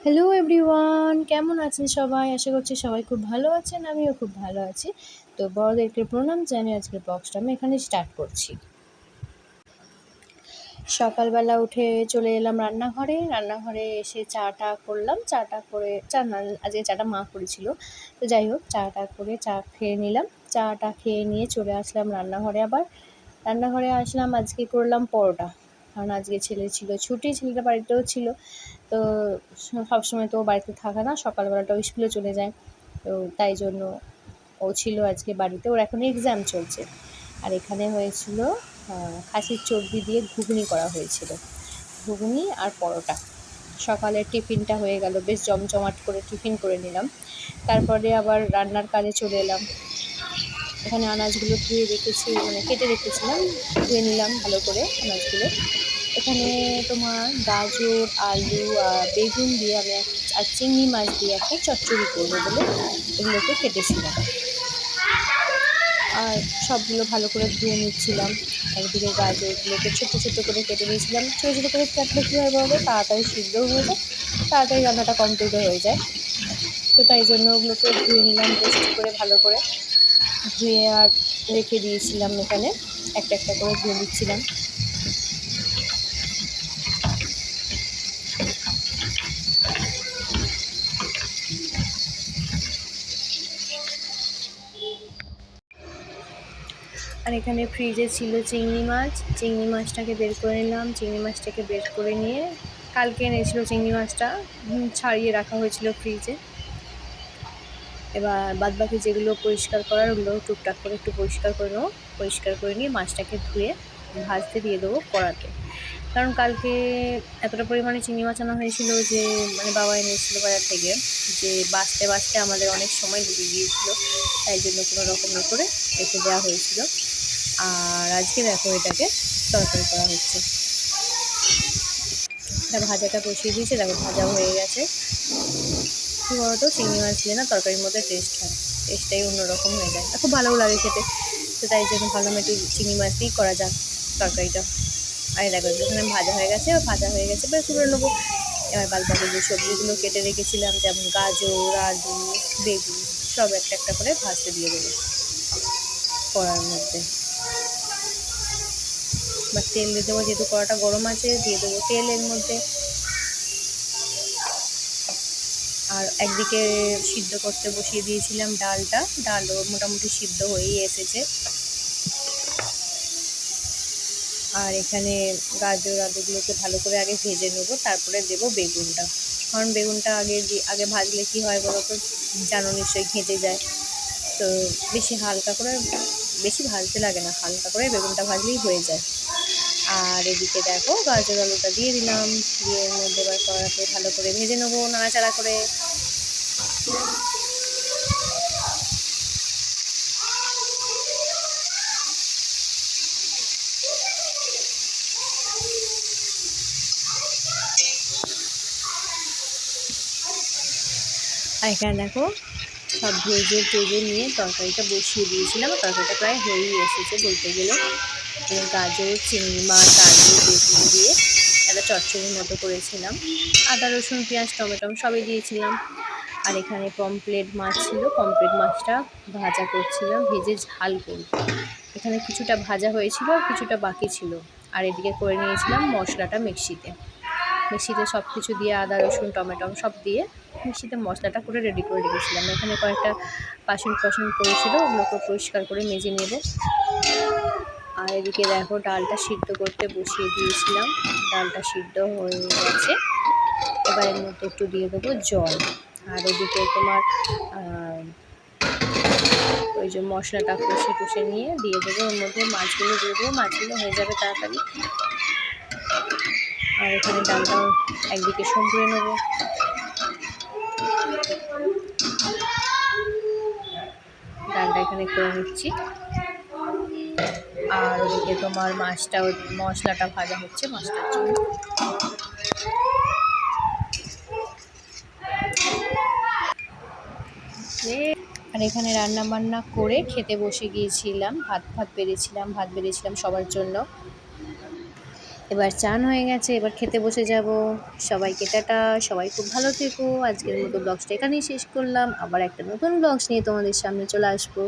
Hello everyone, কেমন আছেন সবাই? আশা করছি সবাই খুব ভালো আছেন। আমিও খুব ভালো আছি। তো বড়দেরকে প্রণাম জানিয়ে আজকের ব্লগটা আমি এখানে স্টার্ট করছি। সকালবেলা উঠে চলে এলাম রান্নাঘরে এসে চাটা করলাম। চাটা করে চা না, আজকে চাটা মা করেছিল। তো যাই হোক, চাটা করে চা খেয়ে নিলাম। চাটা খেয়ে নিয়ে চলে আসলাম রান্নাঘরে আবার। রান্নাঘরে আসলাম, আজকে করলাম পরোটা। কারণ আজকে ছেলের ছিল ছুটি, ছেলেটা বাড়িতেও ছিল। তো সবসময় তো ও বাড়িতে থাকে না, সকালবেলাটা ও স্কুলে চলে যায়। তো তাই জন্য ও ছিল আজকে বাড়িতে, ওর এখন এক্সাম চলছে। আর এখানে হয়েছিল খাসির চর্বি দিয়ে ঘুগনি করা হয়েছিল, ঘুগনি আর পরোটা। সকালের টিফিনটা হয়ে গেল, বেশ জমজমাট করে টিফিন করে নিলাম। তারপরে আবার রান্নার কাজে চলে এলাম। এখানে আনাজগুলো ধুয়ে রেখেছি, মানে কেটে রেখেছিলাম, ধুয়ে নিলাম ভালো করে আনাজগুলো। এখানে তোমার গাজর, আলু আর বেগুন দিয়ে আমি আর চিংড়ি মাছ দিয়ে একটা চচ্চড়ি করবো বলে এগুলোকে কেটেছিলাম। আর সবগুলো ভালো করে ধুয়ে নিচ্ছিলাম। একদিকে গাজরগুলোকে ছোটো ছোটো করে কেটে নিয়েছিলাম। ছোটো ছোটো করে কাটলে কী হয় বলতো, তাড়াতাড়ি সিদ্ধও হয়ে যায়, তাড়াতাড়ি রান্নাটা কমপ্লিটও হয়ে যায়। তো তাই জন্য ওগুলোকে ধুয়ে নিলাম বেশ করে, ভালো করে ধুয়ে আর রেখে দিয়েছিলাম। এখানে একটা একটা করে ধুয়ে দিচ্ছিলাম। আর এখানে ফ্রিজে ছিল চিংড়ি মাছটাকে বের করে নিলাম। চিংড়ি মাছটাকে বের করে নিয়ে, কালকে এনেছিল চিংড়ি মাছটা, ছাড়িয়ে রাখা হয়েছিল ফ্রিজে। এবার বাদবাকি যেগুলো পরিষ্কার করার, ওগুলো টুকটাক করে একটু পরিষ্কার করে নেবো। পরিষ্কার করে নিয়ে মাছটাকে ধুয়ে ভাজতে দিয়ে দেবো কড়াতে। কারণ কালকে এতটা পরিমাণে চিংড়ি মাছ আনা হয়েছিল যে, মানে বাবা এনেছিল বাজার থেকে, যে বাছতে বাছতে আমাদের অনেক সময় লেগে গিয়েছিলো। তাই জন্য কোনো রকম করে রেখে দেওয়া হয়েছিল। আর আজকে দেখো এটাকে তরকারি করা হচ্ছে। এটা ভাজাটা বসিয়ে দিয়েছে, দেখো ভাজা হয়ে গেছে। কী বলতো, চিংড়ি মাছ দিয়ে না তরকারির মধ্যে টেস্ট হয়, টেস্টটাই অন্যরকম হয়ে যায়, খুব ভালোও লাগে খেতে। তো তাই জন্য ভাবলাম একটু চিংড়ি মাছ দিয়েই করা যাক তরকারিটা। আর দেখো যেখানে ভাজা হয়ে গেছে এবার তুলে নেবো। এবার বাদবাকি যে সবজিগুলো কেটে রেখেছিলাম, যেমন গাজর, আলু, বেগুন, সব একটা একটা করে ভাজতে দিয়ে দেবো কড়ার মধ্যে। বা তেল দিয়ে দেবো, যেহেতু কড়াটা গরম আছে, দিয়ে দেবো তেল এর মধ্যে। আর একদিকে সিদ্ধ করতে বসিয়ে দিয়েছিলাম ডালও মোটামুটি সিদ্ধ হয়েই এসেছে। আর এখানে গাজর আলুগুলোকে ভালো করে আগে ভেজে নেবো, তারপরে দেবো বেগুনটা। কারণ বেগুনটা আগে ভাজলে কী হয় বলো তো, জানো নিশ্চয়ই ঘেঁটে যায়। তো বেশি ভাজতে লাগে না, হালকা করে বেগুনটা ভাজলেই হয়ে যায়। আর এদিকে দেখো গাজর আলুটা দিয়ে দিলাম, দিয়ে এর মধ্যে এবার কড়াতে ভালো করে ভেজে নেবো নাড়াচাড়া করে। আর এখানে দেখো সব ভেজে নিয়ে তরকারিটা বসিয়ে দিয়েছিলাম। তরকারিটা প্রায় হয়েই এসেছে বলতে গেলে। গাজর, চিংড়ি মাছ, আলু, বেগুন দিয়ে একটা চচ্চড়ির মতো করেছিলাম। আদা, রসুন, পেঁয়াজ, টমেটো সবই দিয়েছিলাম। আর এখানে পমফ্রেট মাছ ছিল, পমফ্রেট মাছটা ভাজা করছিলাম, ভেজে ঝাল করব। এখানে কিছুটা ভাজা হয়েছিল আর কিছুটা বাকি ছিল। আর এদিকে করে নিয়েছিলাম মশলাটা মিক্সিতে সব কিছু দিয়ে, আদা, রসুন, টমেটো সব দিয়ে মিক্সিতে মশলাটা করে রেডি করে রেখেছিলাম। এখানে কয়েকটা বাসন পড়েছিল, ওগুলোকে পরিষ্কার করে মেজে নেব। আর এদিকে দেখো ডালটা সিদ্ধ করতে বসিয়ে দিয়েছিলাম, ডালটা সিদ্ধ হয়ে গেছে। এবার এর মধ্যে একটু দিয়ে দেবো জল। আর ওদিকে তোমার ওই যে মশলাটা কষে নিয়ে দিয়ে দেবো ওর মধ্যে, মাছগুলো দিয়ে দেবো, মাছগুলো হয়ে যাবে তাড়াতাড়ি। আর এখানে ডালটাও একদিকে সম্পুরে নেবো। ডালটা এখানে করে নিচ্ছি। আর ওদিকে তোমার মশলাটা ভাজা হচ্ছে, মাছটার জন্য। আর এখানে রান্না বান্না করে খেতে বসে গিয়েছিলাম, ভাত বেড়েছিলাম সবার জন্য। এবার চান হয়ে গেছে, এবার খেতে বসে যাব। সবাইকে টাটা, সবাই খুব ভালো থেকো। আজকের মতো ব্লগসটা এখানেই শেষ করলাম। আবার একটা নতুন ব্লগস নিয়ে তোমাদের সামনে চলে আসবো।